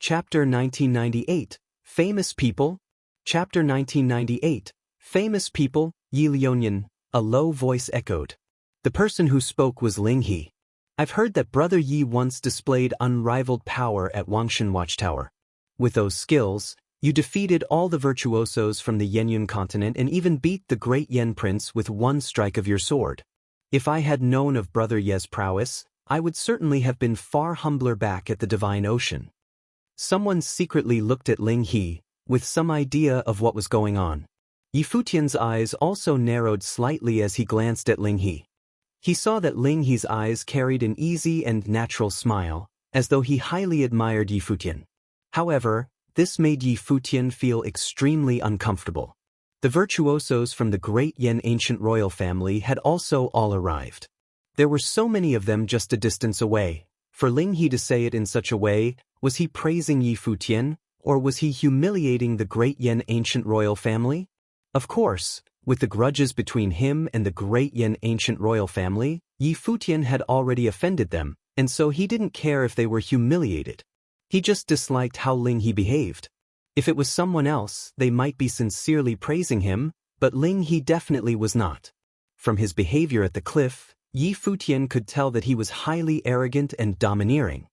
Chapter 1998, Famous People. Chapter 1998, Famous People, Yi Liunyun, a low voice echoed. The person who spoke was Ling He. I've heard that Brother Yi once displayed unrivaled power at Wangshan Watchtower. With those skills, you defeated all the virtuosos from the Yenyun continent and even beat the great Yen prince with one strike of your sword. If I had known of Brother Ye's prowess, I would certainly have been far humbler back at the Divine Ocean. Someone secretly looked at Ling He, with some idea of what was going on. Yi Futian's eyes also narrowed slightly as he glanced at Ling He. He saw that Ling He's eyes carried an easy and natural smile, as though he highly admired Yi Futian. However, this made Yi Futian feel extremely uncomfortable. The virtuosos from the great Yen ancient royal family had also all arrived. There were so many of them just a distance away. For Ling He to say it in such a way, was he praising Yi Futian, or was he humiliating the great Yen ancient royal family? Of course, with the grudges between him and the great Yen ancient royal family, Yi Futian had already offended them, and so he didn't care if they were humiliated. He just disliked how Ling He behaved. If it was someone else, they might be sincerely praising him, but Ling He definitely was not. From his behavior at the cliff, Yi Futian could tell that he was highly arrogant and domineering.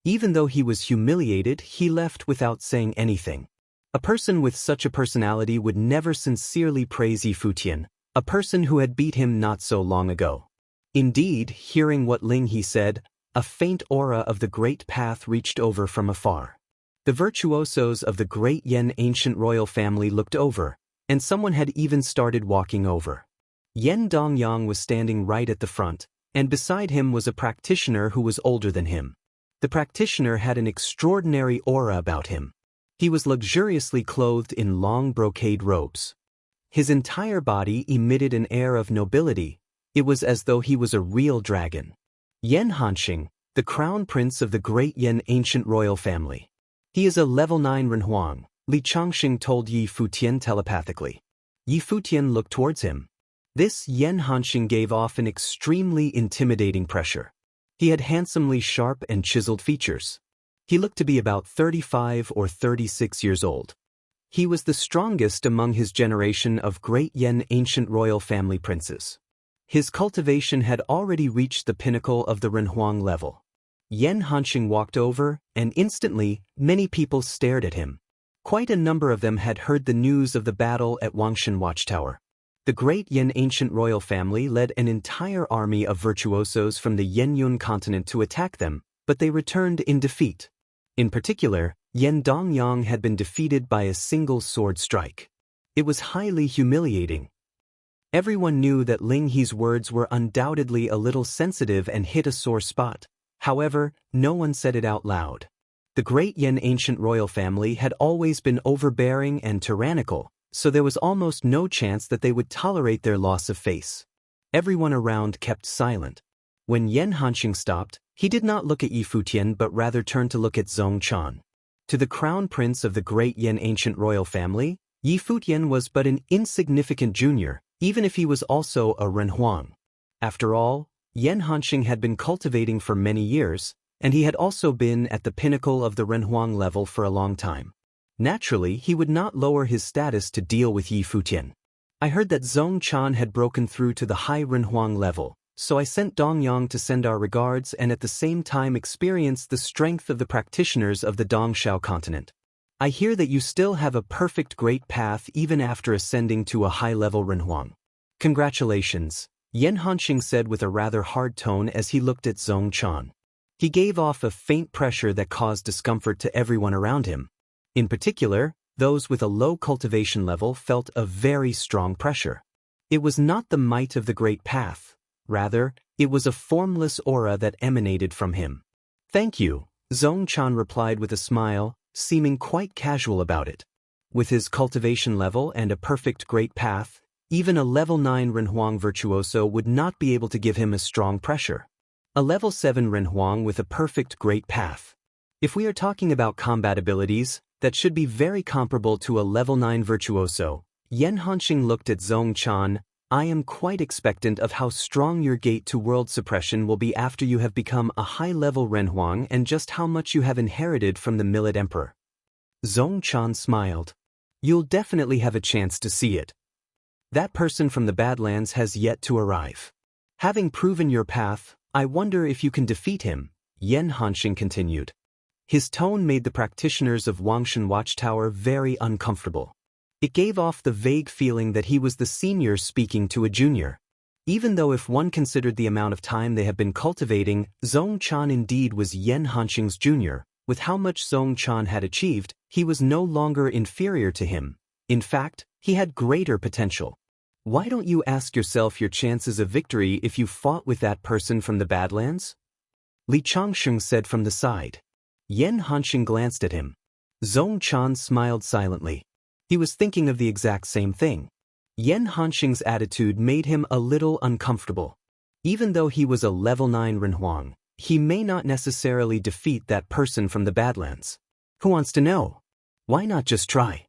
Even though he was humiliated, he left without saying anything. A person with such a personality would never sincerely praise Yi Futian, a person who had beat him not so long ago. Indeed, hearing what Ling He said, a faint aura of the great path reached over from afar. The virtuosos of the great Yen ancient royal family looked over, and someone had even started walking over. Yen Dongyang was standing right at the front, and beside him was a practitioner who was older than him. The practitioner had an extraordinary aura about him. He was luxuriously clothed in long brocade robes. His entire body emitted an air of nobility. It was as though he was a real dragon. Yen Hanxing, the crown prince of the great Yen ancient royal family. He is a level 9 Renhuang, Li Changxing told Yi Futian telepathically. Yi Futian looked towards him. This Yen Hanxing gave off an extremely intimidating pressure. He had handsomely sharp and chiseled features. He looked to be about 35 or 36 years old. He was the strongest among his generation of great Yen ancient royal family princes. His cultivation had already reached the pinnacle of the Renhuang level. Yen Hanxing walked over, and instantly, many people stared at him. Quite a number of them had heard the news of the battle at Wangshan Watchtower. The great Yen ancient royal family led an entire army of virtuosos from the Yenyun continent to attack them, but they returned in defeat. In particular, Yen Dongyang had been defeated by a single sword strike. It was highly humiliating. Everyone knew that Ling He's words were undoubtedly a little sensitive and hit a sore spot. However, no one said it out loud. The great Yen ancient royal family had always been overbearing and tyrannical, so there was almost no chance that they would tolerate their loss of face. Everyone around kept silent. When Yen Hanxing stopped, he did not look at Yi Futian but rather turned to look at Zhong Chan. To the crown prince of the great Yen ancient royal family, Yi Futian was but an insignificant junior, even if he was also a Renhuang. After all, Yen Hanxing had been cultivating for many years, and he had also been at the pinnacle of the Renhuang level for a long time. Naturally, he would not lower his status to deal with Yi Futian. I heard that Zhong Chan had broken through to the high Renhuang level, so I sent Dongyang to send our regards and at the same time experience the strength of the practitioners of the Dongshao continent. I hear that you still have a perfect great path even after ascending to a high-level Renhuang. Congratulations, Yen Hanxing said with a rather hard tone as he looked at Zhong Chan. He gave off a faint pressure that caused discomfort to everyone around him. In particular, those with a low cultivation level felt a very strong pressure. It was not the might of the great path. Rather, it was a formless aura that emanated from him. Thank you, Zhong Chan replied with a smile, seeming quite casual about it. With his cultivation level and a perfect great path, even a level 9 Renhuang virtuoso would not be able to give him a strong pressure. A level 7 Renhuang with a perfect great path. If we are talking about combat abilities, that should be very comparable to a level 9 virtuoso. Yen Hanxing looked at Zhong Chan, I am quite expectant of how strong your gate to world suppression will be after you have become a high-level Renhuang and just how much you have inherited from the Millet Emperor. Zhongchan smiled. You'll definitely have a chance to see it. That person from the Badlands has yet to arrive. Having proven your path, I wonder if you can defeat him, Yan Hanxing continued. His tone made the practitioners of Wangshan Watchtower very uncomfortable. It gave off the vague feeling that he was the senior speaking to a junior. Even though if one considered the amount of time they have been cultivating, Zhongchan indeed was Yan Hanxing's junior, with how much Zhongchan had achieved, he was no longer inferior to him. In fact, he had greater potential. Why don't you ask yourself your chances of victory if you fought with that person from the Badlands? Li Changsheng said from the side. Yan Hanxing glanced at him. Zhongchan smiled silently. He was thinking of the exact same thing. Yan Hanxing's attitude made him a little uncomfortable. Even though he was a level 9 Renhuang, he may not necessarily defeat that person from the Badlands. Who wants to know? Why not just try?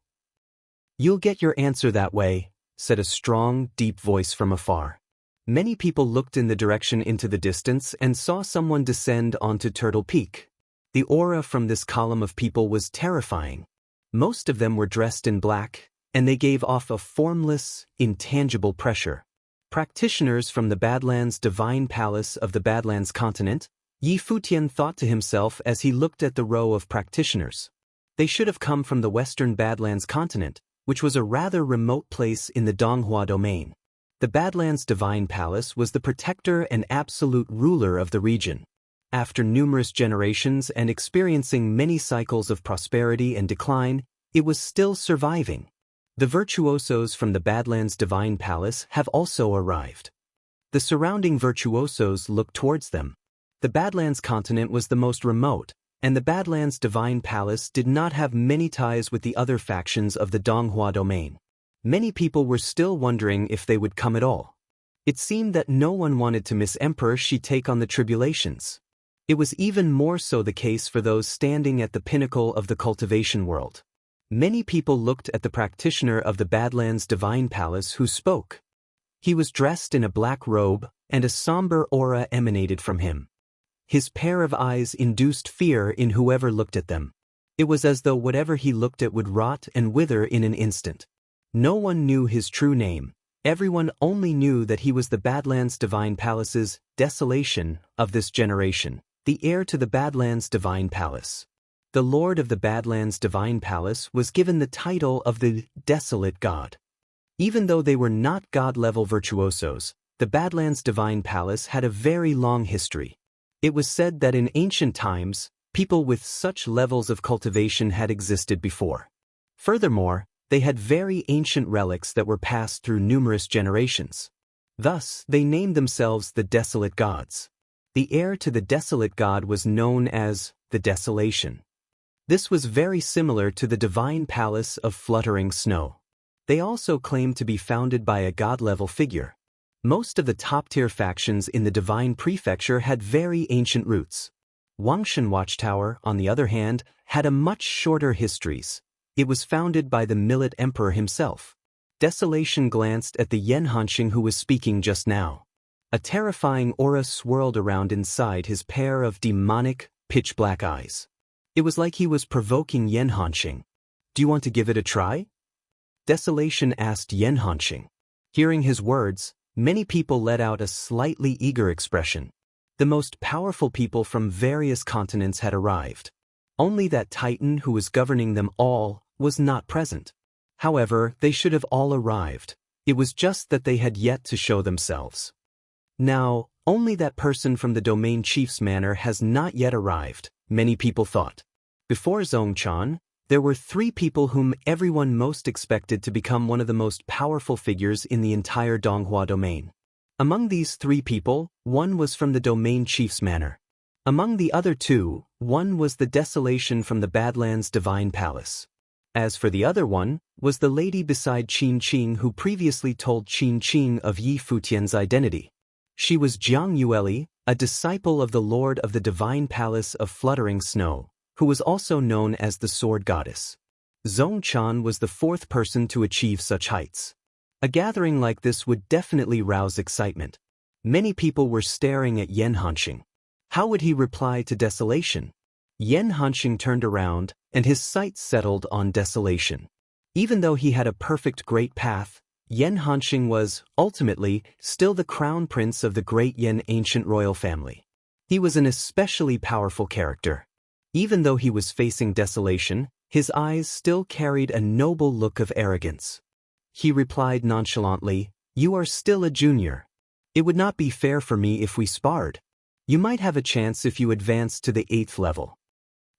You'll get your answer that way, said a strong, deep voice from afar. Many people looked in the direction into the distance and saw someone descend onto Turtle Peak. The aura from this column of people was terrifying. Most of them were dressed in black, and they gave off a formless, intangible pressure. Practitioners from the Badlands Divine Palace of the Badlands continent, Yi Futian thought to himself as he looked at the row of practitioners. They should have come from the western Badlands continent, which was a rather remote place in the Donghua domain. The Badlands Divine Palace was the protector and absolute ruler of the region. After numerous generations and experiencing many cycles of prosperity and decline, it was still surviving. The virtuosos from the Badlands Divine Palace have also arrived. The surrounding virtuosos looked towards them. The Badlands continent was the most remote, and the Badlands Divine Palace did not have many ties with the other factions of the Donghua domain. Many people were still wondering if they would come at all. It seemed that no one wanted to miss Emperor Shi take on the tribulations. It was even more so the case for those standing at the pinnacle of the cultivation world. Many people looked at the practitioner of the Badlands Divine Palace who spoke. He was dressed in a black robe, and a somber aura emanated from him. His pair of eyes induced fear in whoever looked at them. It was as though whatever he looked at would rot and wither in an instant. No one knew his true name. Everyone only knew that he was the Badlands Divine Palace's desolation of this generation, the heir to the Badlands Divine Palace. The Lord of the Badlands Divine Palace was given the title of the Desolate God. Even though they were not God-level virtuosos, the Badlands Divine Palace had a very long history. It was said that in ancient times, people with such levels of cultivation had existed before. Furthermore, they had very ancient relics that were passed through numerous generations. Thus, they named themselves the Desolate Gods. The heir to the Desolate God was known as the Desolation. This was very similar to the Divine Palace of Fluttering Snow. They also claimed to be founded by a god-level figure. Most of the top-tier factions in the Divine Prefecture had very ancient roots. Wangshan Watchtower, on the other hand, had a much shorter histories. It was founded by the Millet Emperor himself. Desolation glanced at the Yan Hanxing who was speaking just now. A terrifying aura swirled around inside his pair of demonic, pitch-black eyes. It was like he was provoking Yan Hanxing. Do you want to give it a try? Desolation asked Yan Hanxing. Hearing his words, many people let out a slightly eager expression. The most powerful people from various continents had arrived. Only that Titan who was governing them all was not present. However, they should have all arrived. It was just that they had yet to show themselves. Now, only that person from the domain chief's manor has not yet arrived, many people thought. Before Zhongchan, there were 3 people whom everyone most expected to become one of the most powerful figures in the entire Donghua domain. Among these 3 people, one was from the domain chief's manor. Among the other 2, one was the Desolation from the Badlands Divine Palace. As for the other one, was the lady beside Qin Qing who previously told Qin Qing of Yi Futian's identity. She was Jiang Yueli, a disciple of the Lord of the Divine Palace of Fluttering Snow, who was also known as the Sword Goddess. Zhongchan was the 4th person to achieve such heights. A gathering like this would definitely rouse excitement. Many people were staring at Yan Hanxing. How would he reply to desolation? Yan Hanxing turned around, and his sights settled on desolation. Even though he had a perfect great path, Yan Hanxing was, ultimately, still the crown prince of the great Yan ancient royal family. He was an especially powerful character. Even though he was facing desolation, his eyes still carried a noble look of arrogance. He replied nonchalantly, "You are still a junior. It would not be fair for me if we sparred. You might have a chance if you advance to the 8th level."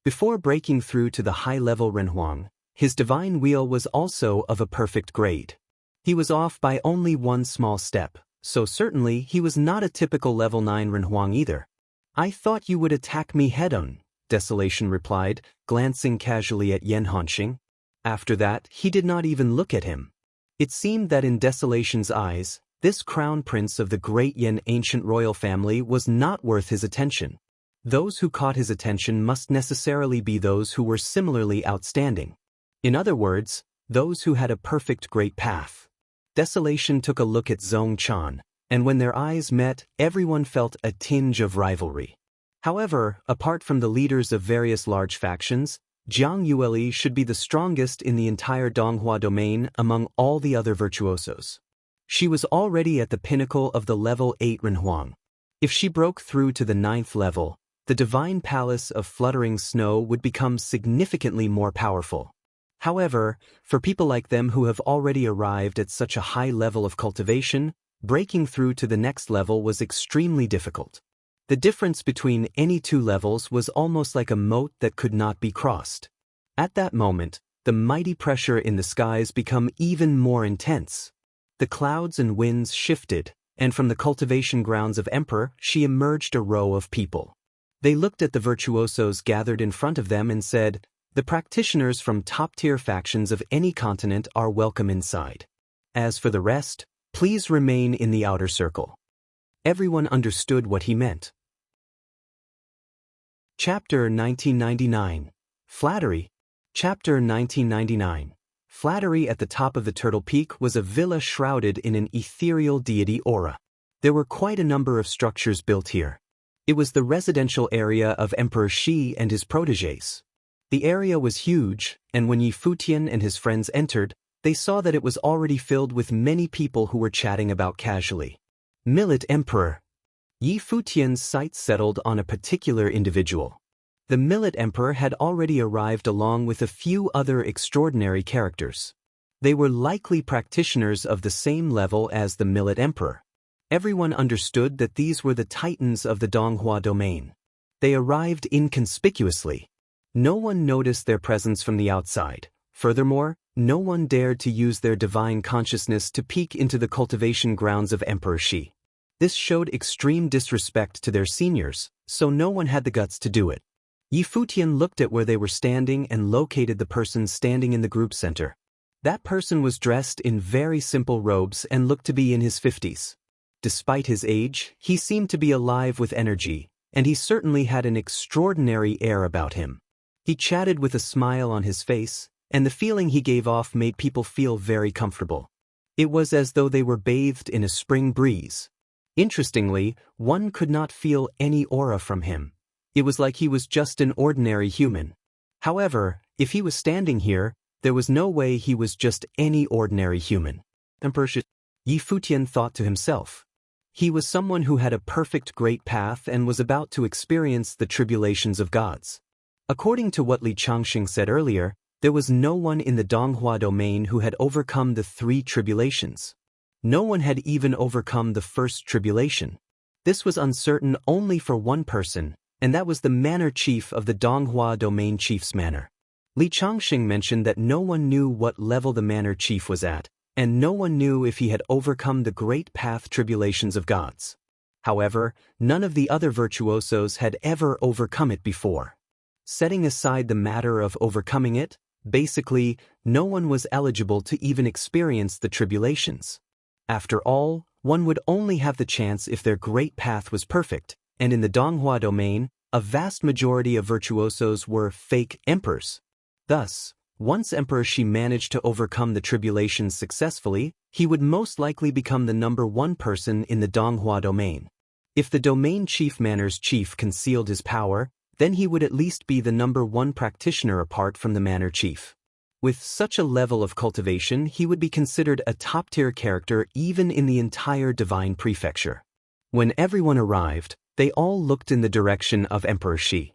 Before breaking through to the high-level Renhuang, his divine wheel was also of a perfect grade. He was off by only one small step, so certainly he was not a typical level 9 Renhuang either. "I thought you would attack me head-on," Desolation replied, glancing casually at Yan Hanxing. After that, he did not even look at him. It seemed that in Desolation's eyes, this crown prince of the great Yan ancient royal family was not worth his attention. Those who caught his attention must necessarily be those who were similarly outstanding. In other words, those who had a perfect great path. Desolation took a look at Zhong Chan, and when their eyes met, everyone felt a tinge of rivalry. However, apart from the leaders of various large factions, Jiang Yueli should be the strongest in the entire Donghua domain among all the other virtuosos. She was already at the pinnacle of the level 8 Renhuang. If she broke through to the 9th level, the divine palace of fluttering snow would become significantly more powerful. However, for people like them who have already arrived at such a high level of cultivation, breaking through to the next level was extremely difficult. The difference between any two levels was almost like a moat that could not be crossed. At that moment, the mighty pressure in the skies became even more intense. The clouds and winds shifted, and from the cultivation grounds of Emperor, she emerged a row of people. They looked at the virtuosos gathered in front of them and said, "The practitioners from top-tier factions of any continent are welcome inside. As for the rest, please remain in the outer circle." Everyone understood what he meant. Chapter 1999. Flattery. Chapter 1999. Flattery. At the top of the Turtle Peak was a villa shrouded in an ethereal deity aura. There were quite a number of structures built here. It was the residential area of Emperor Shi and his protégés. The area was huge, and when Yi Futian and his friends entered, they saw that it was already filled with many people who were chatting about casually. Millet Emperor. Yi Futian's sights settled on a particular individual. The Millet Emperor had already arrived along with a few other extraordinary characters. They were likely practitioners of the same level as the Millet Emperor. Everyone understood that these were the titans of the Donghua domain. They arrived inconspicuously. No one noticed their presence from the outside. Furthermore, no one dared to use their divine consciousness to peek into the cultivation grounds of Emperor Shi. This showed extreme disrespect to their seniors, so no one had the guts to do it. Yi Futian looked at where they were standing and located the person standing in the group center. That person was dressed in very simple robes and looked to be in his 50s. Despite his age, he seemed to be alive with energy, and he certainly had an extraordinary air about him. He chatted with a smile on his face, and the feeling he gave off made people feel very comfortable. It was as though they were bathed in a spring breeze. Interestingly, one could not feel any aura from him. It was like he was just an ordinary human. However, if he was standing here, there was no way he was just any ordinary human. Yi Futian thought to himself. He was someone who had a perfect great path and was about to experience the tribulations of gods. According to what Li Changxing said earlier, there was no one in the Donghua domain who had overcome the 3 tribulations. No one had even overcome the first tribulation. This was uncertain only for one person, and that was the manor chief of the Donghua domain chief's manor. Li Changxing mentioned that no one knew what level the manor chief was at, and no one knew if he had overcome the great path tribulations of gods. However, none of the other virtuosos had ever overcome it before. Setting aside the matter of overcoming it, basically, no one was eligible to even experience the tribulations. After all, one would only have the chance if their great path was perfect, and in the Donghua domain, a vast majority of virtuosos were fake emperors. Thus, Once Emperor Shi managed to overcome the tribulations successfully, he would most likely become the #1 person in the Donghua domain. If the domain chief Manor's chief concealed his power, then he would at least be the #1 practitioner apart from the Manor chief. With such a level of cultivation, he would be considered a top-tier character even in the entire divine prefecture. When everyone arrived, they all looked in the direction of Emperor Shi.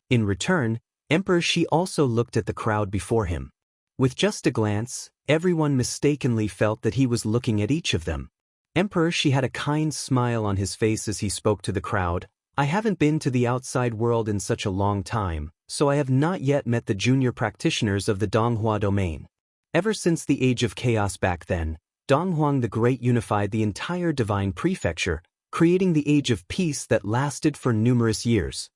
In return, Emperor Shi also looked at the crowd before him. With just a glance, everyone mistakenly felt that he was looking at each of them. Emperor Shi had a kind smile on his face as he spoke to the crowd. I haven't been to the outside world in such a long time, so I have not yet met the junior practitioners of the Donghua domain. Ever since the Age of Chaos back then, Donghuang the Great unified the entire divine prefecture, creating the Age of Peace that lasted for numerous years.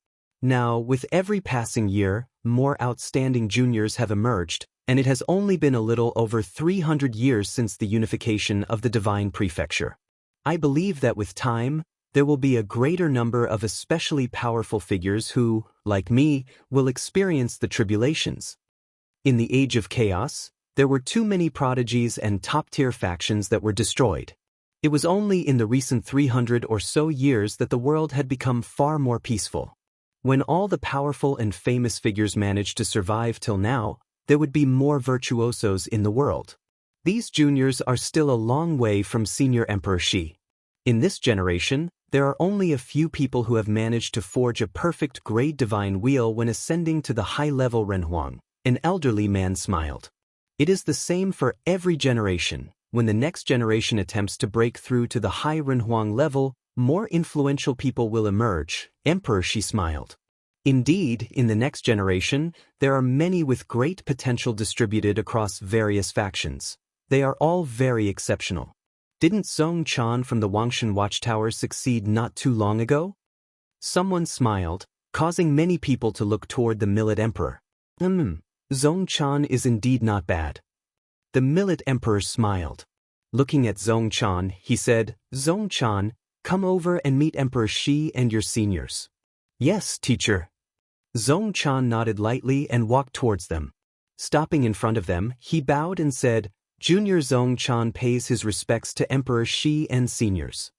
Now, with every passing year, more outstanding juniors have emerged, and it has only been a little over 300 years since the unification of the divine prefecture. I believe that with time, there will be a greater number of especially powerful figures who, like me, will experience the tribulations. In the Age of Chaos, there were too many prodigies and top-tier factions that were destroyed. It was only in the recent 300 or so years that the world had become far more peaceful. When all the powerful and famous figures managed to survive till now, there would be more virtuosos in the world. These juniors are still a long way from Senior Emperor Shi. In this generation, there are only a few people who have managed to forge a perfect grade divine wheel when ascending to the high-level Renhuang. An elderly man smiled. It is the same for every generation. When the next generation attempts to break through to the high Renhuang level, more influential people will emerge. Emperor Shi smiled. Indeed, in the next generation, there are many with great potential distributed across various factions. They are all very exceptional. Didn't Zhong Chan from the Wangshan Watchtower succeed not too long ago? Someone smiled, causing many people to look toward the Millet Emperor. Zhong Chan is indeed not bad. The Millet Emperor smiled. Looking at Zhong Chan, he said, Zhong Chan, come over and meet Emperor Shi and your seniors. Yes, teacher. Zhong Chan nodded lightly and walked towards them. Stopping in front of them, he bowed and said, Junior Zhong Chan pays his respects to Emperor Shi and seniors.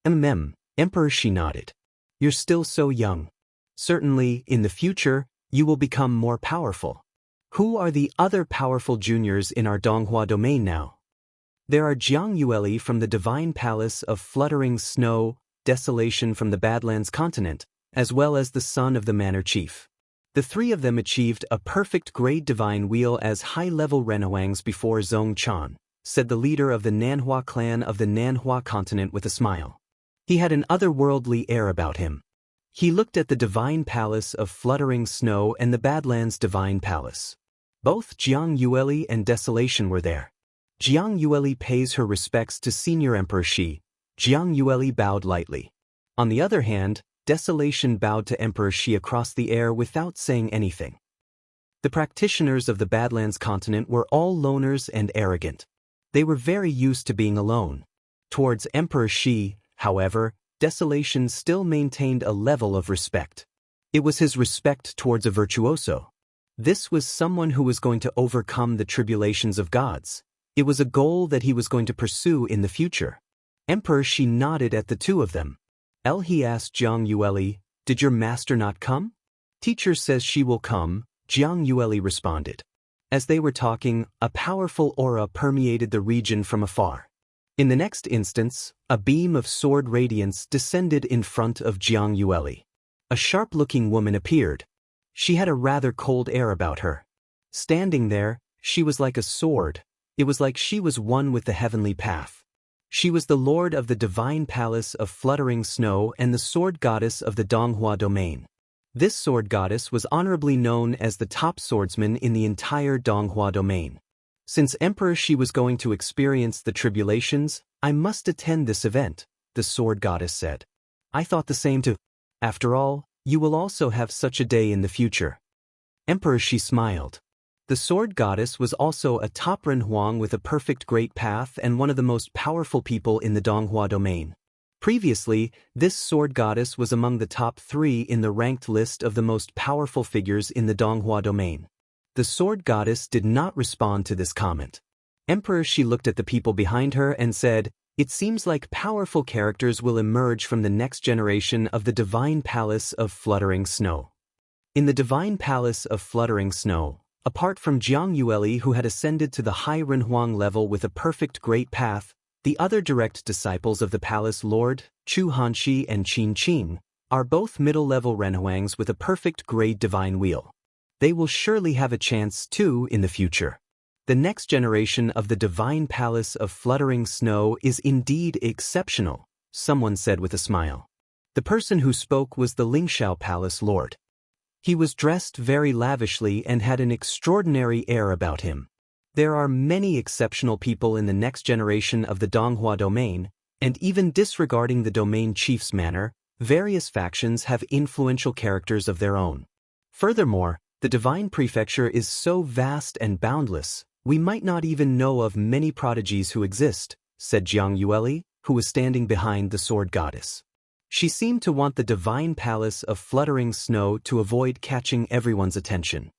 Emperor Shi nodded. You're still so young. Certainly, in the future, you will become more powerful. Who are the other powerful juniors in our Donghua domain now? There are Jiang Yueli from the Divine Palace of Fluttering Snow, Desolation from the Badlands continent, as well as the son of the Manor Chief. The three of them achieved a perfect grade divine wheel as high-level Renhuangs before Zhong Chan, said the leader of the Nanhua clan of the Nanhua continent with a smile. He had an otherworldly air about him. He looked at the Divine Palace of Fluttering Snow and the Badlands Divine Palace. Both Jiang Yueli and Desolation were there. Jiang Yueli pays her respects to Senior Emperor Shi. Jiang Yueli bowed lightly. On the other hand, Desolation bowed to Emperor Shi across the air without saying anything. The practitioners of the Badlands continent were all loners and arrogant. They were very used to being alone. Towards Emperor Shi, however, Desolation still maintained a level of respect. It was his respect towards a virtuoso. This was someone who was going to overcome the tribulations of gods. It was a goal that he was going to pursue in the future. Emperor Shi nodded at the two of them. He asked Jiang Yueli, did your master not come? Teacher says she will come, Jiang Yueli responded. As they were talking, a powerful aura permeated the region from afar. In the next instance, a beam of sword radiance descended in front of Jiang Yueli. A sharp-looking woman appeared. She had a rather cold air about her. Standing there, she was like a sword. It was like she was one with the heavenly path. She was the lord of the Divine Palace of Fluttering Snow and the sword goddess of the Donghua domain. This sword goddess was honorably known as the top swordsman in the entire Donghua domain. Since Emperor Shi was going to experience the tribulations, I must attend this event, the sword goddess said. I thought the same too. After all, you will also have such a day in the future. Emperor Shi smiled. The sword goddess was also a top Renhuang with a perfect great path and one of the most powerful people in the Donghua domain. Previously, this sword goddess was among the top 3 in the ranked list of the most powerful figures in the Donghua domain. The sword goddess did not respond to this comment. Emperor Shi looked at the people behind her and said, "It seems like powerful characters will emerge from the next generation of the Divine Palace of Fluttering Snow." In the Divine Palace of Fluttering Snow, apart from Jiang Yueli, who had ascended to the high Renhuang level with a perfect great path, the other direct disciples of the palace lord, Chu Hanxi and Qin Qing, are both middle-level Renhuangs with a perfect grade divine wheel. They will surely have a chance too in the future. The next generation of the Divine Palace of Fluttering Snow is indeed exceptional, someone said with a smile. The person who spoke was the Lingxiao Palace Lord. He was dressed very lavishly and had an extraordinary air about him. There are many exceptional people in the next generation of the Donghua domain, and even disregarding the domain chief's manner, various factions have influential characters of their own. Furthermore, the divine prefecture is so vast and boundless, we might not even know of many prodigies who exist, said Jiang Yueli, who was standing behind the sword goddess. She seemed to want the Divine Palace of Fluttering Snow to avoid catching everyone's attention.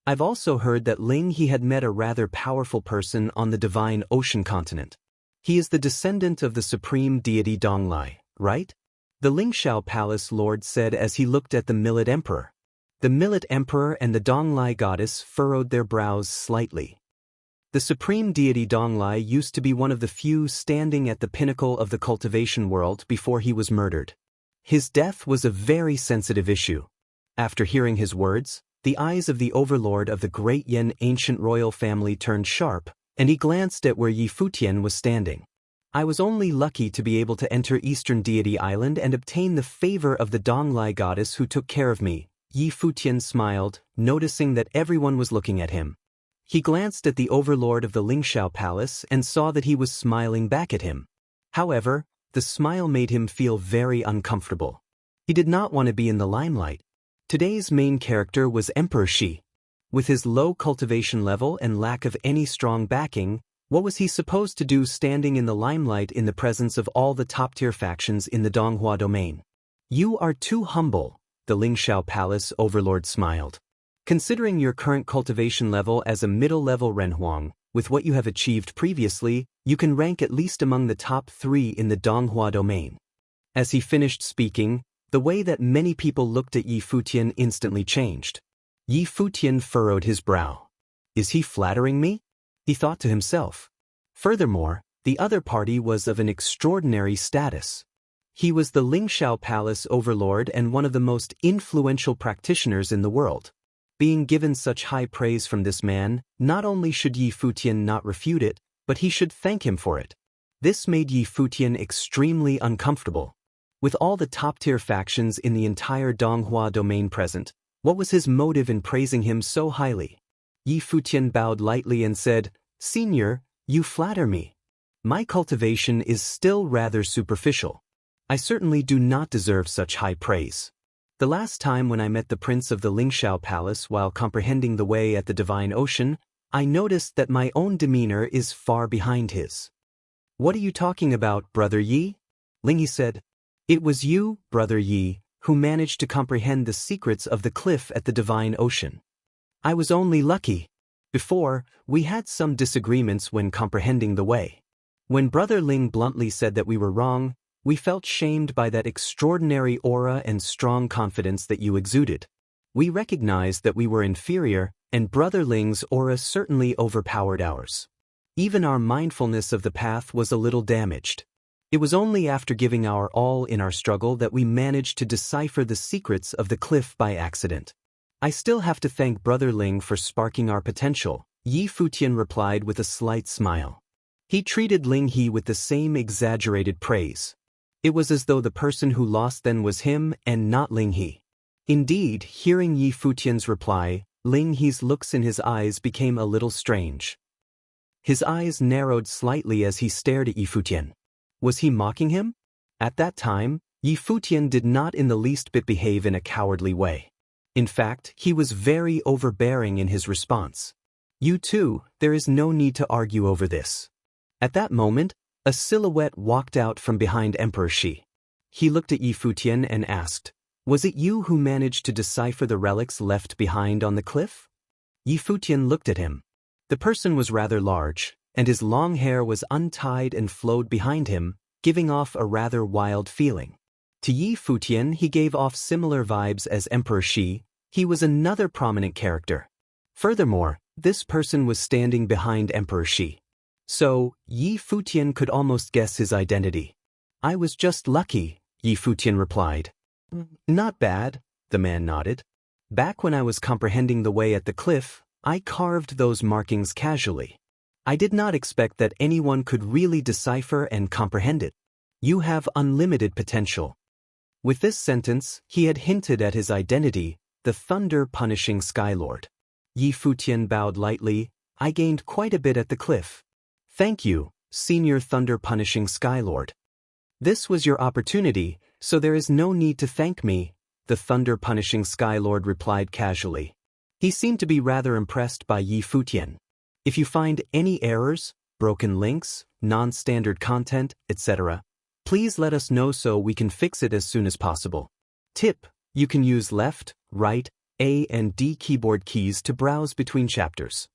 I've also heard that Ling He had met a rather powerful person on the Divine Ocean continent. He is the descendant of the supreme deity Donglai, right? The Lingxiao Palace Lord said as he looked at the Millet Emperor. The Millet Emperor and the Donglai goddess furrowed their brows slightly. The supreme deity Donglai used to be one of the few standing at the pinnacle of the cultivation world before he was murdered. His death was a very sensitive issue. After hearing his words, the eyes of the overlord of the great Yan ancient royal family turned sharp, and he glanced at where Yi Futian was standing. I was only lucky to be able to enter Eastern Deity Island and obtain the favor of the Donglai goddess who took care of me. Yi Futian smiled, noticing that everyone was looking at him. He glanced at the overlord of the Lingxiao Palace and saw that he was smiling back at him. However, the smile made him feel very uncomfortable. He did not want to be in the limelight. Today's main character was Emperor Shi. With his low cultivation level and lack of any strong backing, what was he supposed to do standing in the limelight in the presence of all the top-tier factions in the Donghua domain? You are too humble, the Lingxiao Palace overlord smiled. Considering your current cultivation level as a middle-level Renhuang, with what you have achieved previously, you can rank at least among the top 3 in the Donghua domain. As he finished speaking, the way that many people looked at Yi Futian instantly changed. Yi Futian furrowed his brow. Is he flattering me? He thought to himself. Furthermore, the other party was of an extraordinary status. He was the Lingxiao Palace overlord and one of the most influential practitioners in the world. Being given such high praise from this man, not only should Yi Futian not refute it, but he should thank him for it. This made Yi Futian extremely uncomfortable. With all the top-tier factions in the entire Donghua domain present, what was his motive in praising him so highly? Yi Futian bowed lightly and said, "Senior, you flatter me. My cultivation is still rather superficial. I certainly do not deserve such high praise. The last time when I met the prince of the Lingxiao Palace while comprehending the way at the Divine Ocean, I noticed that my own demeanor is far behind his." "What are you talking about, Brother Yi?" Lingyi said. "It was you, Brother Yi, who managed to comprehend the secrets of the cliff at the Divine Ocean. I was only lucky. Before, we had some disagreements when comprehending the way. When Brother Ling bluntly said that we were wrong, we felt shamed by that extraordinary aura and strong confidence that you exuded. We recognized that we were inferior, and Brother Ling's aura certainly overpowered ours. Even our mindfulness of the path was a little damaged. It was only after giving our all in our struggle that we managed to decipher the secrets of the cliff by accident. I still have to thank Brother Ling for sparking our potential," Yi Futian replied with a slight smile. He treated Ling He with the same exaggerated praise. It was as though the person who lost then was him and not Ling He. Indeed, hearing Yi Futian's reply, Ling He's looks in his eyes became a little strange. His eyes narrowed slightly as he stared at Yi Futian. Was he mocking him? At that time, Yi Futian did not in the least bit behave in a cowardly way. In fact, he was very overbearing in his response. "You too, there is no need to argue over this." At that moment, a silhouette walked out from behind Emperor Shi. He looked at Yi Futian and asked, "Was it you who managed to decipher the relics left behind on the cliff?" Yi Futian looked at him. The person was rather large, and his long hair was untied and flowed behind him, giving off a rather wild feeling. To Yi Futian he gave off similar vibes as Emperor Shi. He was another prominent character. Furthermore, this person was standing behind Emperor Shi. So, Yi Futian could almost guess his identity. "I was just lucky," Yi Futian replied. "Not bad," the man nodded. "Back when I was comprehending the way at the cliff, I carved those markings casually. I did not expect that anyone could really decipher and comprehend it. You have unlimited potential." With this sentence, he had hinted at his identity, the thunder-punishing Skylord. Yi Futian bowed lightly. "I gained quite a bit at the cliff. Thank you, Senior Thunder-punishing Skylord. This was your opportunity, so there is no need to thank me," the thunder-punishing Skylord replied casually. He seemed to be rather impressed by Yi Futian. "If you find any errors, broken links, non-standard content, etc., please let us know so we can fix it as soon as possible. Tip: you can use left, right, A and D keyboard keys to browse between chapters."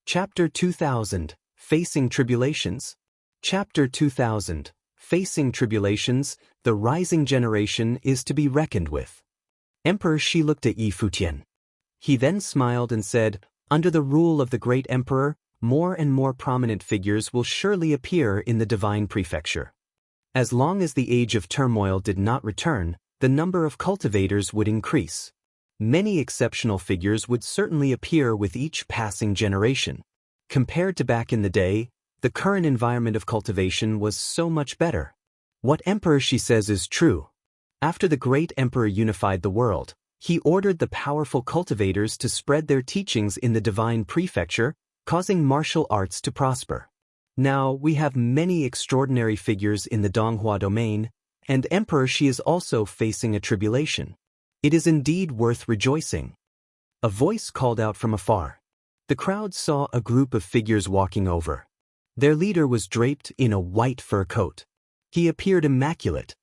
Chapter 2000, Facing Tribulations. Chapter 2000, Facing Tribulations, the rising generation is to be reckoned with. Emperor Shi looked at Yi Futian. He then smiled and said, "Under the rule of the great emperor, more and more prominent figures will surely appear in the divine prefecture. As long as the age of turmoil did not return, the number of cultivators would increase. Many exceptional figures would certainly appear with each passing generation. Compared to back in the day, the current environment of cultivation was so much better. What Emperor Shi says is true. After the great emperor unified the world, he ordered the powerful cultivators to spread their teachings in the divine prefecture, causing martial arts to prosper. Now we have many extraordinary figures in the Donghua domain, and Emperor Shi is also facing a tribulation. It is indeed worth rejoicing." A voice called out from afar. The crowd saw a group of figures walking over. Their leader was draped in a white fur coat. He appeared immaculate.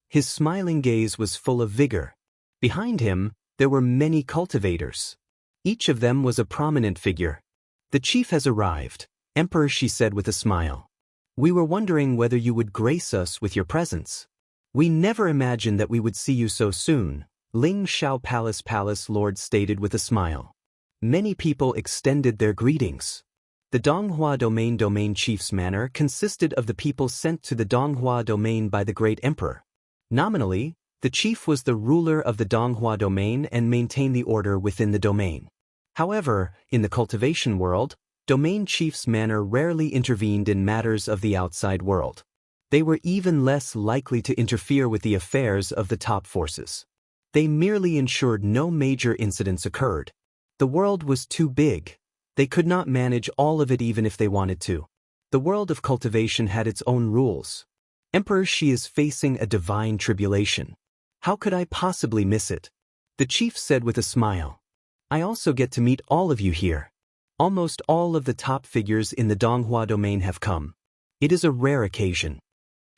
His smiling gaze was full of vigor. Behind him, there were many cultivators. Each of them was a prominent figure. "The chief has arrived," Emperor Shi said with a smile. "We were wondering whether you would grace us with your presence. We never imagined that we would see you so soon," Ling Shao Palace Lord stated with a smile. Many people extended their greetings. The Donghua domain chief's manor consisted of the people sent to the Donghua domain by the great emperor. Nominally, the chief was the ruler of the Donghua domain and maintained the order within the domain. However, in the cultivation world, domain chief's manor rarely intervened in matters of the outside world. They were even less likely to interfere with the affairs of the top forces. They merely ensured no major incidents occurred. The world was too big. They could not manage all of it even if they wanted to. The world of cultivation had its own rules. Emperor Shi is facing a divine tribulation. How could I possibly miss it? The chief said with a smile. I also get to meet all of you here. Almost all of the top figures in the Donghua domain have come. It is a rare occasion.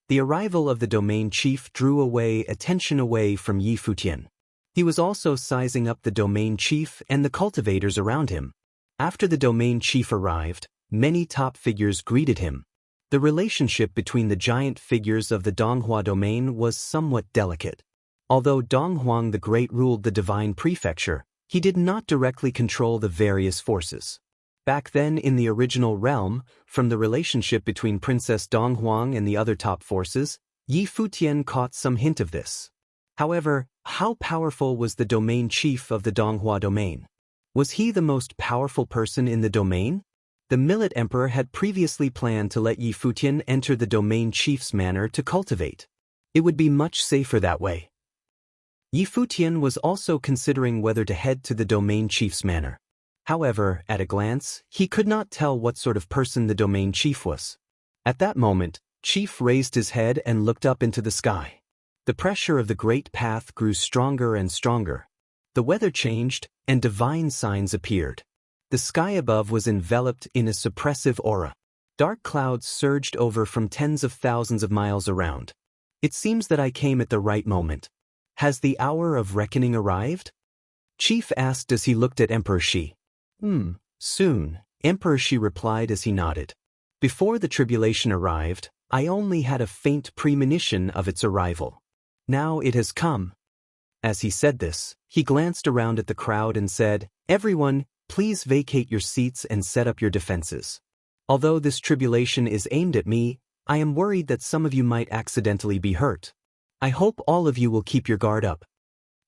The arrival of the domain chief drew attention away from Yi Futian. He was also sizing up the domain chief and the cultivators around him. After the domain chief arrived, many top figures greeted him. The relationship between the giant figures of the Donghua domain was somewhat delicate. Although Donghuang the Great ruled the divine prefecture, he did not directly control the various forces. Back then in the original realm, from the relationship between Princess Donghuang and the other top forces, Yi Futian caught some hint of this. However, how powerful was the domain chief of the Donghua domain? Was he the most powerful person in the domain? The Millet Emperor had previously planned to let Yi Futian enter the domain chief's manor to cultivate. It would be much safer that way. Yi Futian was also considering whether to head to the domain chief's manor. However, at a glance, he could not tell what sort of person the domain chief was. At that moment, Chief raised his head and looked up into the sky. The pressure of the great path grew stronger and stronger. The weather changed, and divine signs appeared. The sky above was enveloped in a suppressive aura. Dark clouds surged over from tens of thousands of miles around. It seems that I came at the right moment. Has the hour of reckoning arrived? Chief asked as he looked at Emperor Shi. Soon, Emperor Shi replied as he nodded. Before the tribulation arrived, I only had a faint premonition of its arrival. Now it has come. As he said this, he glanced around at the crowd and said, "Everyone, please vacate your seats and set up your defenses. Although this tribulation is aimed at me, I am worried that some of you might accidentally be hurt. I hope all of you will keep your guard up."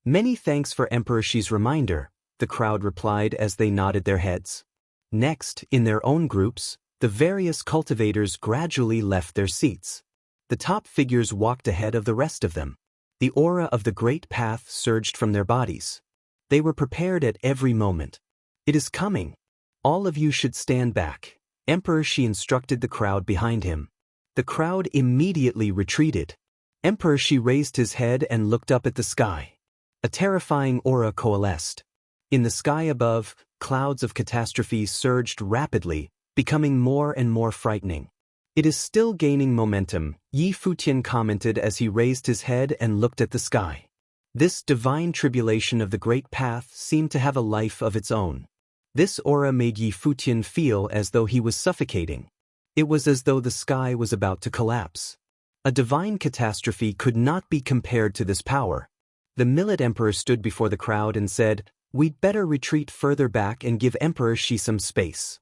"Many thanks for Emperor Shi's reminder," the crowd replied as they nodded their heads. Next, in their own groups, the various cultivators gradually left their seats. The top figures walked ahead of the rest of them. The aura of the Great Path surged from their bodies. They were prepared at every moment. "It is coming. All of you should stand back," Emperor Shi instructed the crowd behind him. The crowd immediately retreated. Emperor Shi raised his head and looked up at the sky. A terrifying aura coalesced. In the sky above, clouds of catastrophe surged rapidly, becoming more and more frightening. "It is still gaining momentum," Futian commented as he raised his head and looked at the sky. This divine tribulation of the Great Path seemed to have a life of its own. This aura made Futian feel as though he was suffocating. It was as though the sky was about to collapse. A divine catastrophe could not be compared to this power. The Millet Emperor stood before the crowd and said, "We'd better retreat further back and give Emperor Shi some space."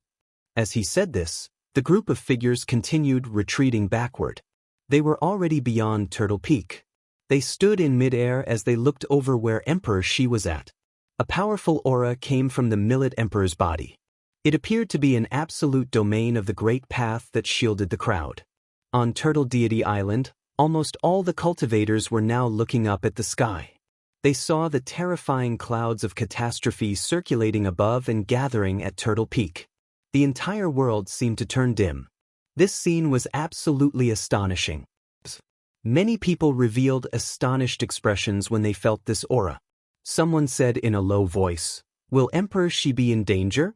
As he said this, the group of figures continued retreating backward. They were already beyond Turtle Peak. They stood in midair as they looked over where Emperor Shi was at. A powerful aura came from the Millet Emperor's body. It appeared to be an absolute domain of the Great Path that shielded the crowd. On Turtle Deity Island, almost all the cultivators were now looking up at the sky. They saw the terrifying clouds of catastrophe circulating above and gathering at Turtle Peak. The entire world seemed to turn dim. This scene was absolutely astonishing. Many people revealed astonished expressions when they felt this aura. Someone said in a low voice, "Will Emperor Shi be in danger?"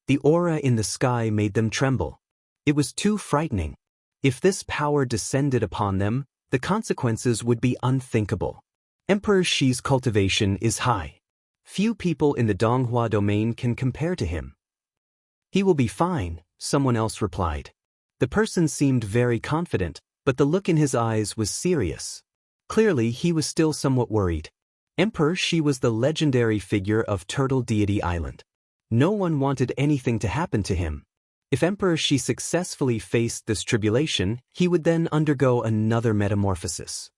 The aura in the sky made them tremble. It was too frightening. If this power descended upon them, the consequences would be unthinkable. Emperor Shi's cultivation is high. Few people in the Donghua domain can compare to him. "He will be fine," someone else replied. The person seemed very confident, but the look in his eyes was serious. Clearly, he was still somewhat worried. Emperor Shi was the legendary figure of Turtle Deity Island. No one wanted anything to happen to him. If Emperor Shi successfully faced this tribulation, he would then undergo another metamorphosis.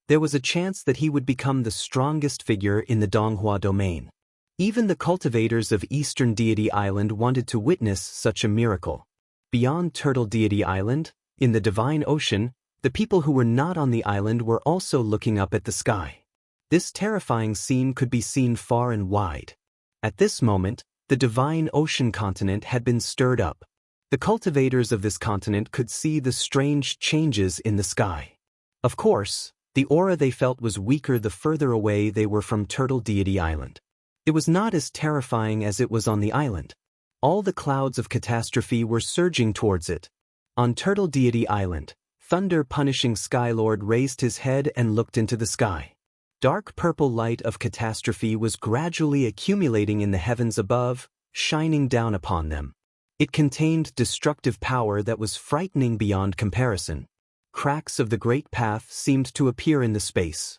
There was a chance that he would become the strongest figure in the Donghua domain. Even the cultivators of Eastern Deity Island wanted to witness such a miracle. Beyond Turtle Deity Island, in the Divine Ocean, the people who were not on the island were also looking up at the sky. This terrifying scene could be seen far and wide. At this moment, the Divine Ocean continent had been stirred up. The cultivators of this continent could see the strange changes in the sky. Of course, the aura they felt was weaker the further away they were from Turtle Deity Island. It was not as terrifying as it was on the island. All the clouds of catastrophe were surging towards it. On Turtle Deity Island, thunder-punishing Skylord raised his head and looked into the sky. Dark purple light of catastrophe was gradually accumulating in the heavens above, shining down upon them. It contained destructive power that was frightening beyond comparison. Cracks of the Great Path seemed to appear in the space.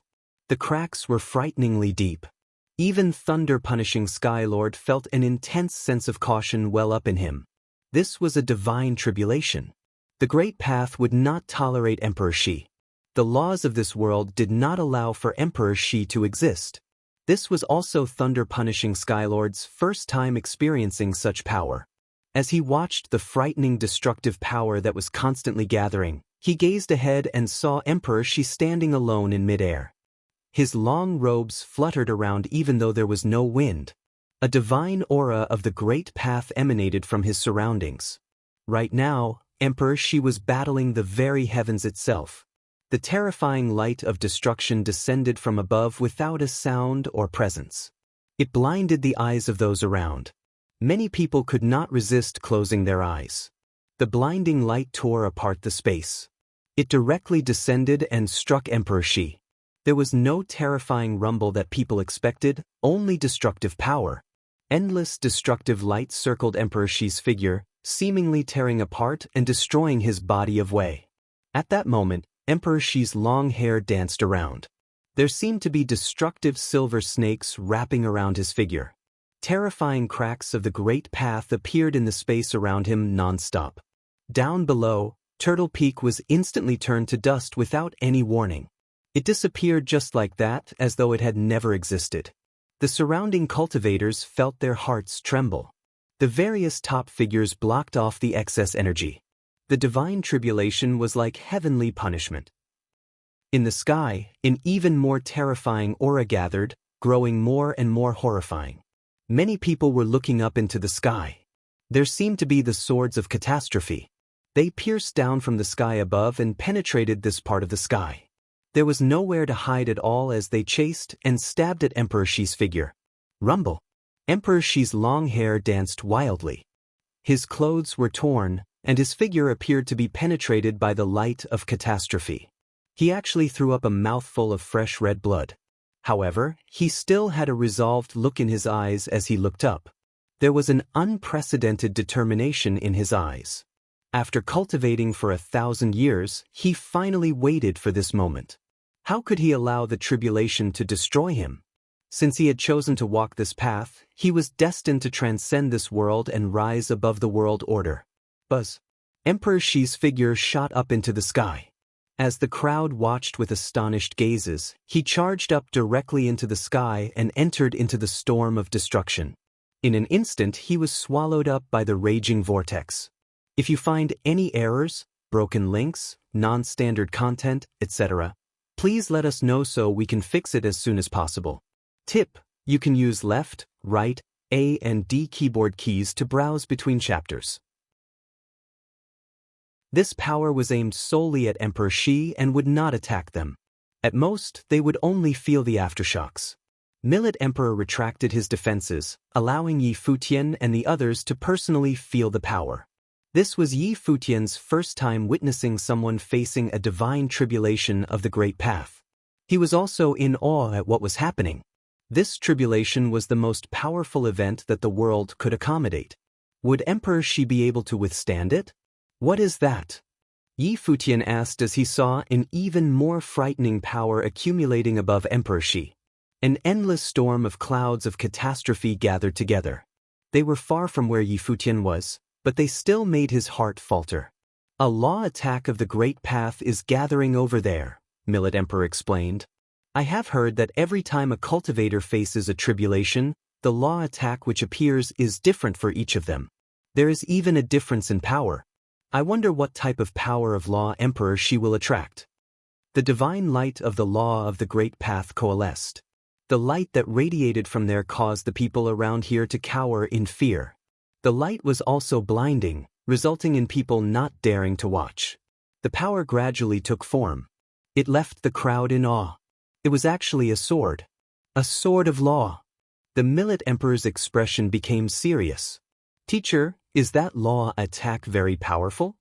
The cracks were frighteningly deep. Even thunder-punishing Skylord felt an intense sense of caution well up in him. This was a divine tribulation. The Great Path would not tolerate Emperor Shi. The laws of this world did not allow for Emperor Shi to exist. This was also thunder-punishing Skylord's first time experiencing such power. As he watched the frightening destructive power that was constantly gathering, he gazed ahead and saw Emperor Shi standing alone in midair. His long robes fluttered around even though there was no wind. A divine aura of the Great Path emanated from his surroundings. Right now, Emperor Shi was battling the very heavens itself. The terrifying light of destruction descended from above without a sound or presence. It blinded the eyes of those around. Many people could not resist closing their eyes. The blinding light tore apart the space. It directly descended and struck Emperor Shi. There was no terrifying rumble that people expected, only destructive power. Endless destructive light circled Emperor Shi's figure, seemingly tearing apart and destroying his body of Wei. At that moment, Emperor Shi's long hair danced around. There seemed to be destructive silver snakes wrapping around his figure. Terrifying cracks of the Great Path appeared in the space around him non-stop. Down below, Turtle Peak was instantly turned to dust without any warning. It disappeared just like that, as though it had never existed. The surrounding cultivators felt their hearts tremble. The various top figures blocked off the excess energy. The divine tribulation was like heavenly punishment. In the sky, an even more terrifying aura gathered, growing more and more horrifying. Many people were looking up into the sky. There seemed to be the swords of catastrophe. They pierced down from the sky above and penetrated this part of the sky. There was nowhere to hide at all as they chased and stabbed at Emperor Shi's figure. Rumble. Emperor Shi's long hair danced wildly. His clothes were torn, and his figure appeared to be penetrated by the light of catastrophe. He actually threw up a mouthful of fresh red blood. However, he still had a resolved look in his eyes as he looked up. There was an unprecedented determination in his eyes. After cultivating for 1,000 years, he finally waited for this moment. How could he allow the tribulation to destroy him? Since he had chosen to walk this path, he was destined to transcend this world and rise above the world order. Buzz. Emperor Shi's figure shot up into the sky. As the crowd watched with astonished gazes, he charged up directly into the sky and entered into the storm of destruction. In an instant, he was swallowed up by the raging vortex. If you find any errors, broken links, non-standard content, etc., please let us know so we can fix it as soon as possible. Tip: you can use left, right, A and D keyboard keys to browse between chapters. This power was aimed solely at Emperor Shi and would not attack them. At most, they would only feel the aftershocks. Millet Emperor retracted his defenses, allowing Yi Futian and the others to personally feel the power. This was Yi Futian's first time witnessing someone facing a divine tribulation of the Great Path. He was also in awe at what was happening. This tribulation was the most powerful event that the world could accommodate. Would Emperor Shi be able to withstand it? What is that? Yi Futian asked as he saw an even more frightening power accumulating above Emperor Shi. An endless storm of clouds of catastrophe gathered together. They were far from where Yi Futian was, but they still made his heart falter. A law attack of the Great Path is gathering over there, Millet Emperor explained. I have heard that every time a cultivator faces a tribulation, the law attack which appears is different for each of them. There is even a difference in power. I wonder what type of power of law Emperor Shi will attract. The divine light of the law of the Great Path coalesced. The light that radiated from there caused the people around here to cower in fear. The light was also blinding, resulting in people not daring to watch. The power gradually took form. It left the crowd in awe. It was actually a sword. A sword of law. The Millet Emperor's expression became serious. Teacher, is that law attack very powerful?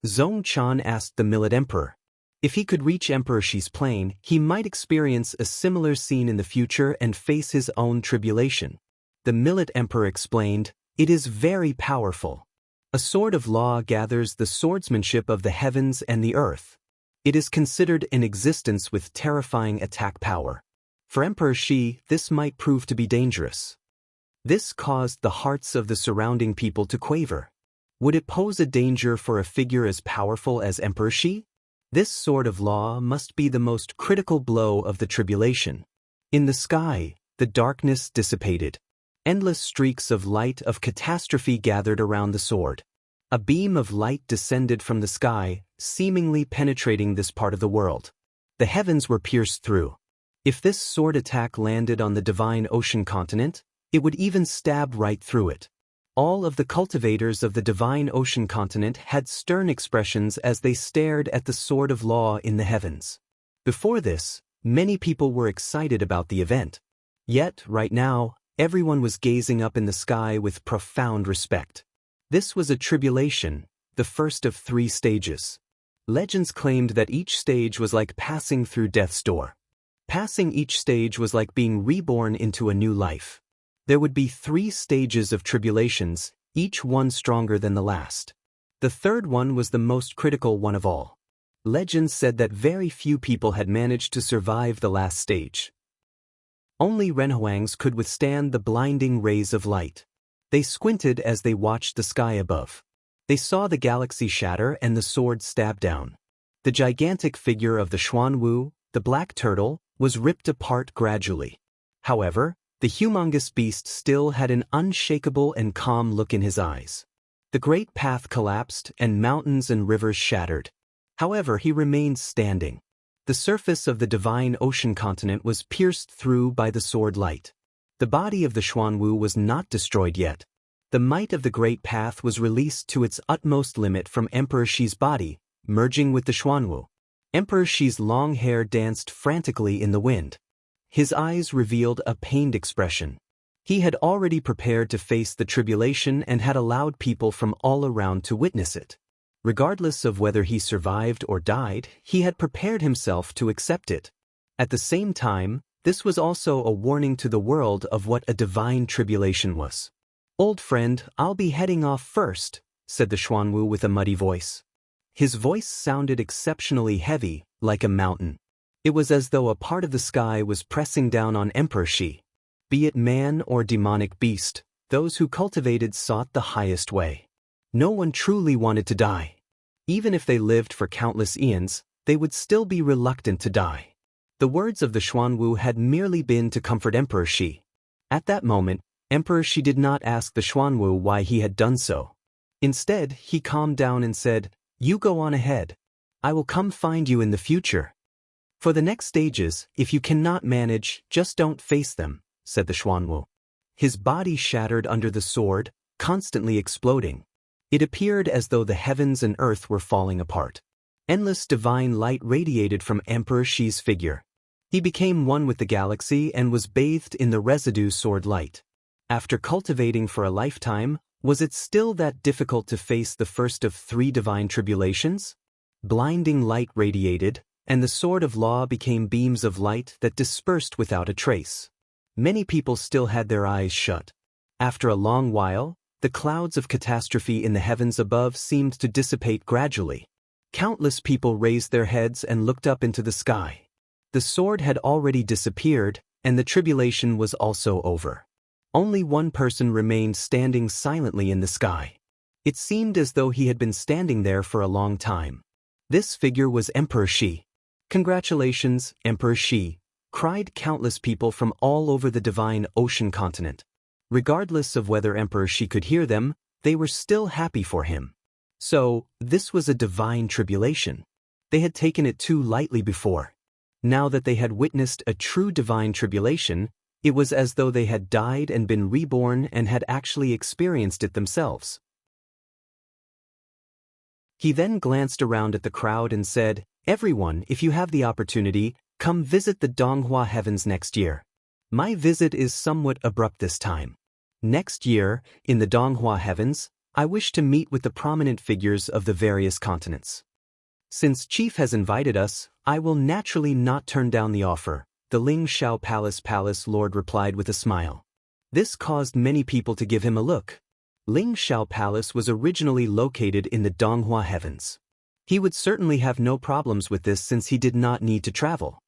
Zhong Chan asked the Millet Emperor. If he could reach Emperor Shi's plane, he might experience a similar scene in the future and face his own tribulation. The Millet Emperor explained, it is very powerful. A sword of law gathers the swordsmanship of the heavens and the earth. It is considered in existence with terrifying attack power. For Emperor Shi, this might prove to be dangerous. This caused the hearts of the surrounding people to quaver. Would it pose a danger for a figure as powerful as Emperor Shi? This sword of law must be the most critical blow of the tribulation. In the sky, the darkness dissipated. Endless streaks of light of catastrophe gathered around the sword. A beam of light descended from the sky, seemingly penetrating this part of the world. The heavens were pierced through. If this sword attack landed on the divine ocean continent, it would even stab right through it. All of the cultivators of the divine ocean continent had stern expressions as they stared at the sword of law in the heavens. Before this, many people were excited about the event. Yet, right now, everyone was gazing up in the sky with profound respect. This was a tribulation, the first of 3 stages. Legends claimed that each stage was like passing through death's door. Passing each stage was like being reborn into a new life. There would be 3 stages of tribulations, each one stronger than the last. The third one was the most critical one of all. Legends said that very few people had managed to survive the last stage. Only Renhuangs could withstand the blinding rays of light. They squinted as they watched the sky above. They saw the galaxy shatter and the sword stab down. The gigantic figure of the Xuanwu, the black turtle, was ripped apart gradually. However, the humongous beast still had an unshakable and calm look in his eyes. The great path collapsed and mountains and rivers shattered. However, he remained standing. The surface of the divine ocean continent was pierced through by the sword light. The body of the Xuanwu was not destroyed yet. The might of the great path was released to its utmost limit from Emperor Shi's body, merging with the Xuanwu. Emperor Shi's long hair danced frantically in the wind. His eyes revealed a pained expression. He had already prepared to face the tribulation and had allowed people from all around to witness it. Regardless of whether he survived or died, he had prepared himself to accept it. At the same time, this was also a warning to the world of what a divine tribulation was. "Old friend, I'll be heading off first," said the Xuanwu with a muddy voice. His voice sounded exceptionally heavy, like a mountain. It was as though a part of the sky was pressing down on Emperor Shi. Be it man or demonic beast, those who cultivated sought the highest way. No one truly wanted to die. Even if they lived for countless eons, they would still be reluctant to die. The words of the Xuanwu had merely been to comfort Emperor Shi. At that moment, Emperor Shi did not ask the Xuanwu why he had done so. Instead, he calmed down and said, "You go on ahead. I will come find you in the future. For the next stages, if you cannot manage, just don't face them," said the Xuanwu. His body shattered under the sword, constantly exploding. It appeared as though the heavens and earth were falling apart. Endless divine light radiated from Emperor Shi's figure. He became one with the galaxy and was bathed in the residue sword light. After cultivating for a lifetime, was it still that difficult to face the first of 3 divine tribulations? Blinding light radiated, and the sword of law became beams of light that dispersed without a trace. Many people still had their eyes shut. After a long while, the clouds of catastrophe in the heavens above seemed to dissipate gradually. Countless people raised their heads and looked up into the sky. The sword had already disappeared, and the tribulation was also over. Only one person remained standing silently in the sky. It seemed as though he had been standing there for a long time. This figure was Emperor Shi. "Congratulations, Emperor Shi," cried countless people from all over the divine ocean continent. Regardless of whether Emperor Shi could hear them, they were still happy for him. So, this was a divine tribulation. They had taken it too lightly before. Now that they had witnessed a true divine tribulation, it was as though they had died and been reborn and had actually experienced it themselves. He then glanced around at the crowd and said, "Everyone, if you have the opportunity, come visit the Donghua heavens next year. My visit is somewhat abrupt this time. Next year, in the Donghua heavens, I wish to meet with the prominent figures of the various continents. Since Chief has invited us, I will naturally not turn down the offer," the Ling Shao Palace Lord replied with a smile. This caused many people to give him a look. Ling Shao Palace was originally located in the Donghua heavens. He would certainly have no problems with this since he did not need to travel.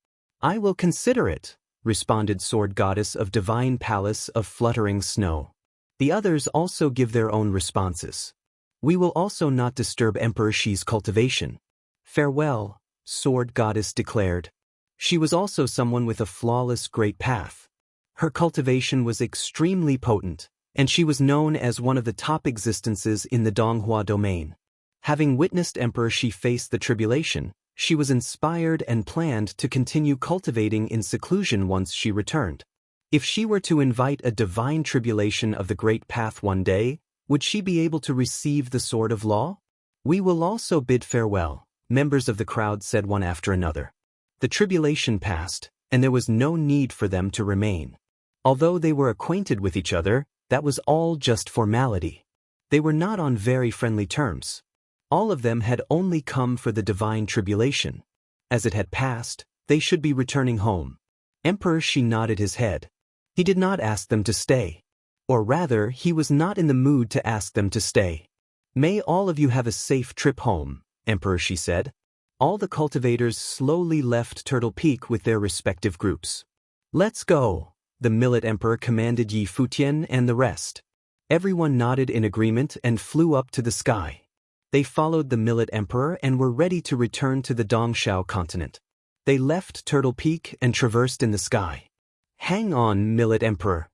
"I will consider it," responded Sword Goddess of Divine Palace of Fluttering Snow. The others also give their own responses. "We will also not disturb Emperor Shi's cultivation." "Farewell," Sword Goddess declared. She was also someone with a flawless great path. Her cultivation was extremely potent, and she was known as one of the top existences in the Donghua domain. Having witnessed Emperor Shi face the tribulation, she was inspired and planned to continue cultivating in seclusion once she returned. If she were to invite a divine tribulation of the Great Path one day, would she be able to receive the Sword of Law? "We will also bid farewell," members of the crowd said one after another. The tribulation passed, and there was no need for them to remain. Although they were acquainted with each other, that was all just formality. They were not on very friendly terms. All of them had only come for the divine tribulation. As it had passed, they should be returning home. Emperor Shi nodded his head. He did not ask them to stay. Or rather, he was not in the mood to ask them to stay. May all of you have a safe trip home, Emperor Shi said. All the cultivators slowly left Turtle Peak with their respective groups. Let's go, the Millet Emperor commanded Yi Futian and the rest. Everyone nodded in agreement and flew up to the sky. They followed the Millet Emperor and were ready to return to the Dongshao continent. They left Turtle Peak and traversed in the sky. Hang on, Millet Emperor.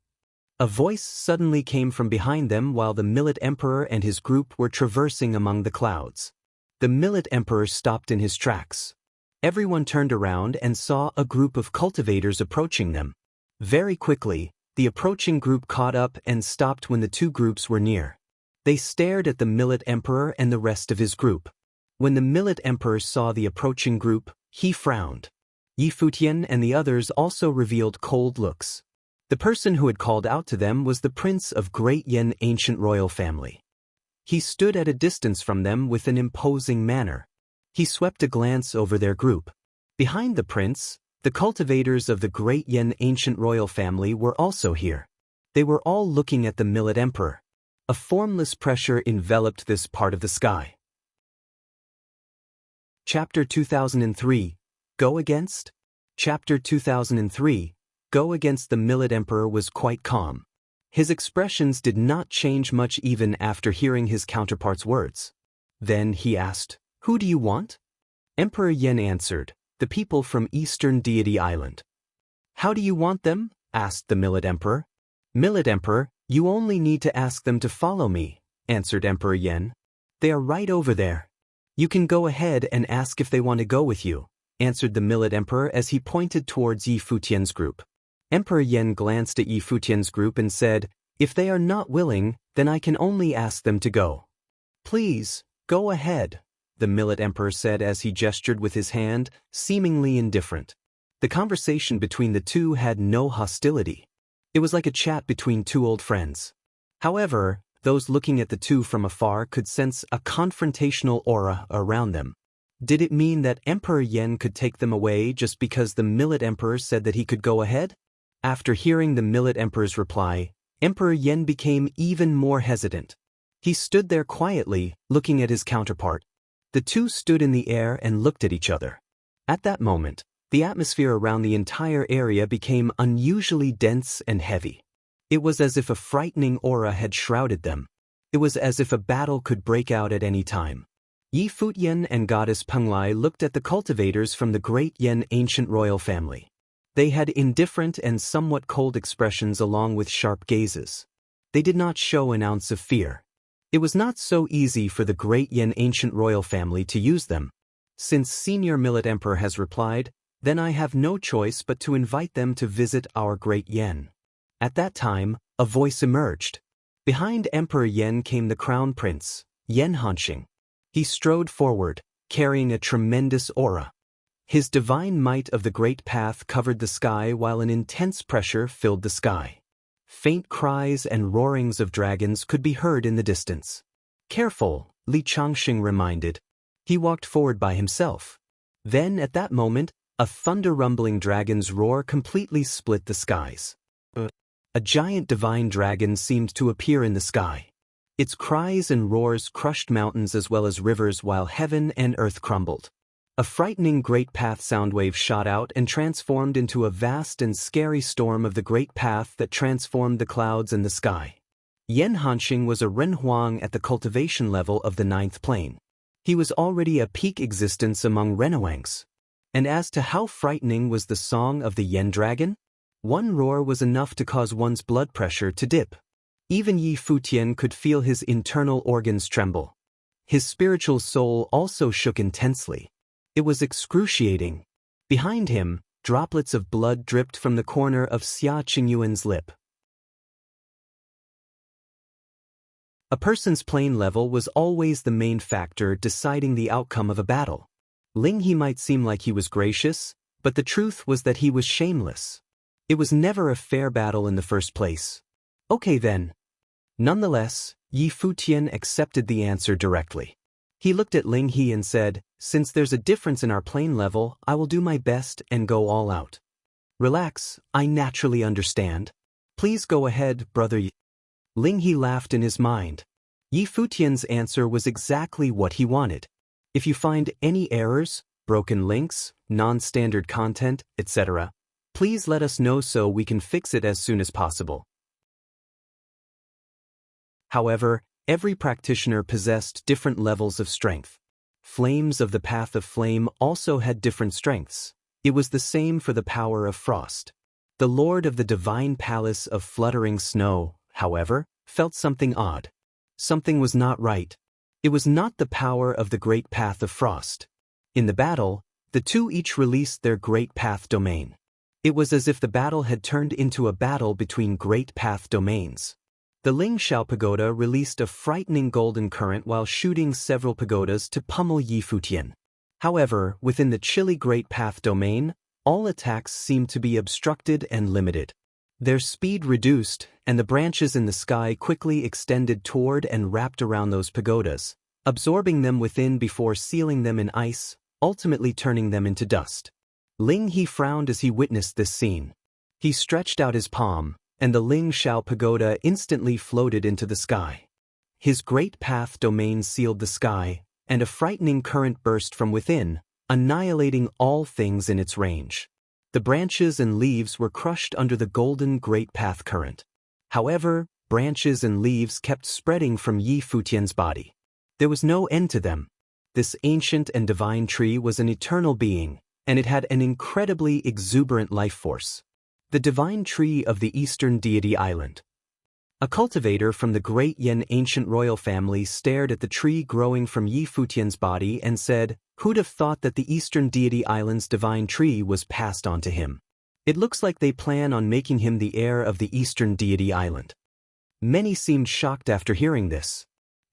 A voice suddenly came from behind them while the Millet Emperor and his group were traversing among the clouds. The Millet Emperor stopped in his tracks. Everyone turned around and saw a group of cultivators approaching them. Very quickly, the approaching group caught up and stopped when the two groups were near. They stared at the Millet Emperor and the rest of his group. When the Millet Emperor saw the approaching group, he frowned. Yi Futian and the others also revealed cold looks. The person who had called out to them was the prince of Great Yan ancient royal family. He stood at a distance from them with an imposing manner. He swept a glance over their group. Behind the prince, the cultivators of the Great Yan ancient royal family were also here. They were all looking at the Millet Emperor. A formless pressure enveloped this part of the sky. Chapter 2003, Go Against? Chapter 2003, Go Against. The Millet Emperor was quite calm. His expressions did not change much even after hearing his counterpart's words. Then he asked, "Who do you want?" Emperor Yen answered, "The people from Eastern Deity Island." "How do you want them?" asked the Millet Emperor. "Millet Emperor, you only need to ask them to follow me," answered Emperor Yen. "They are right over there. You can go ahead and ask if they want to go with you," answered the Millet Emperor as he pointed towards Yi Futian's group. Emperor Yen glanced at Yi Futian's group and said, "If they are not willing, then I can only ask them to go." "Please, go ahead," the Millet Emperor said as he gestured with his hand, seemingly indifferent. The conversation between the two had no hostility. It was like a chat between two old friends. However, those looking at the two from afar could sense a confrontational aura around them. Did it mean that Emperor Yen could take them away just because the Millet Emperor said that he could go ahead? After hearing the Millet Emperor's reply, Emperor Yen became even more hesitant. He stood there quietly, looking at his counterpart. The two stood in the air and looked at each other. At that moment, the atmosphere around the entire area became unusually dense and heavy. It was as if a frightening aura had shrouded them. It was as if a battle could break out at any time. Yi Futian and Goddess Penglai looked at the cultivators from the Great Yan ancient royal family. They had indifferent and somewhat cold expressions along with sharp gazes. They did not show an ounce of fear. It was not so easy for the Great Yan ancient royal family to use them. Since Senior Millet Emperor has replied, then I have no choice but to invite them to visit our Great Yan. At that time, a voice emerged. Behind Emperor Yen came the Crown Prince, Yen Hanxing. He strode forward, carrying a tremendous aura. His divine might of the great path covered the sky while an intense pressure filled the sky. Faint cries and roarings of dragons could be heard in the distance. "Careful," Li Changxing reminded. He walked forward by himself. Then, at that moment, a thunder-rumbling dragon's roar completely split the skies. A giant divine dragon seemed to appear in the sky. Its cries and roars crushed mountains as well as rivers while heaven and earth crumbled. A frightening great path soundwave shot out and transformed into a vast and scary storm of the great path that transformed the clouds and the sky. Yen Hanxing was a Renhuang at the cultivation level of the 9th plane. He was already a peak existence among Renhuangs. And as to how frightening was the song of the Yen dragon? One roar was enough to cause one's blood pressure to dip. Even Yi Futian could feel his internal organs tremble. His spiritual soul also shook intensely. It was excruciating. Behind him, droplets of blood dripped from the corner of Xia Qingyuan's lip. A person's plane level was always the main factor deciding the outcome of a battle. Ling He might seem like he was gracious, but the truth was that he was shameless. It was never a fair battle in the first place. Okay then. Nonetheless, Yi Futian accepted the answer directly. He looked at Ling He and said, "Since there's a difference in our plane level, I will do my best and go all out." Relax, I naturally understand. Please go ahead, brother Yi. Ling He laughed in his mind. Yi Futian's answer was exactly what he wanted. If you find any errors, broken links, non-standard content, etc., please let us know so we can fix it as soon as possible. However, every practitioner possessed different levels of strength. Flames of the Path of Flame also had different strengths. It was the same for the power of frost. The Lord of the Divine Palace of Fluttering Snow, however, felt something odd. Something was not right. It was not the power of the Great Path of Frost. In the battle, the two each released their Great Path domain. It was as if the battle had turned into a battle between Great Path domains. The Ling Xiao Pagoda released a frightening golden current while shooting several pagodas to pummel Yi Futian. However, within the chilly Great Path domain, all attacks seemed to be obstructed and limited. Their speed reduced, and the branches in the sky quickly extended toward and wrapped around those pagodas, absorbing them within before sealing them in ice, ultimately turning them into dust. Ling He frowned as he witnessed this scene. He stretched out his palm, and the Ling Xiao Pagoda instantly floated into the sky. His Great Path domain sealed the sky, and a frightening current burst from within, annihilating all things in its range. The branches and leaves were crushed under the golden Great Path current. However, branches and leaves kept spreading from Yi Futian's body. There was no end to them. This ancient and divine tree was an eternal being, and it had an incredibly exuberant life force. The divine tree of the Eastern Deity Island. A cultivator from the Great Yan ancient royal family stared at the tree growing from Yi Futian's body and said, "Who'd have thought that the Eastern Deity Island's divine tree was passed on to him? It looks like they plan on making him the heir of the Eastern Deity Island." Many seemed shocked after hearing this.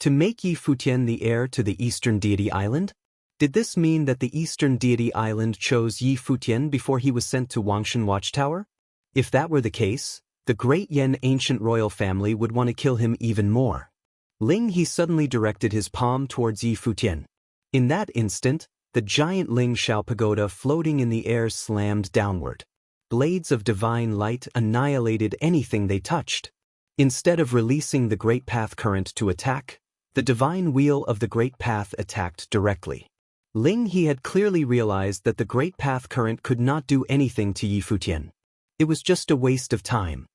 To make Yi Futian the heir to the Eastern Deity Island? Did this mean that the Eastern Deity Island chose Yi Futian before he was sent to Wangshan Watchtower? If that were the case, the Great Yan ancient royal family would want to kill him even more. Ling He suddenly directed his palm towards Yi Futian. In that instant, the giant Ling Xiao Pagoda floating in the air slammed downward. Blades of divine light annihilated anything they touched. Instead of releasing the Great Path current to attack, the divine wheel of the Great Path attacked directly. Ling He had clearly realized that the Great Path current could not do anything to Yi Futian. It was just a waste of time.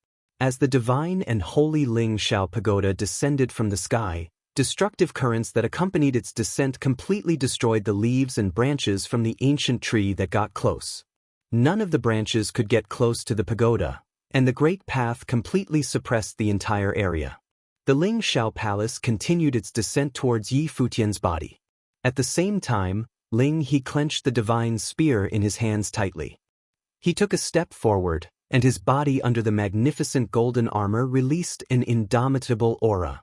As the divine and holy Ling Xiao Pagoda descended from the sky, destructive currents that accompanied its descent completely destroyed the leaves and branches from the ancient tree that got close. None of the branches could get close to the pagoda, and the Great Path completely suppressed the entire area. The Ling Xiao Palace continued its descent towards Yi Futian's body. At the same time, Ling He clenched the divine spear in his hands tightly. He took a step forward, and his body under the magnificent golden armor released an indomitable aura.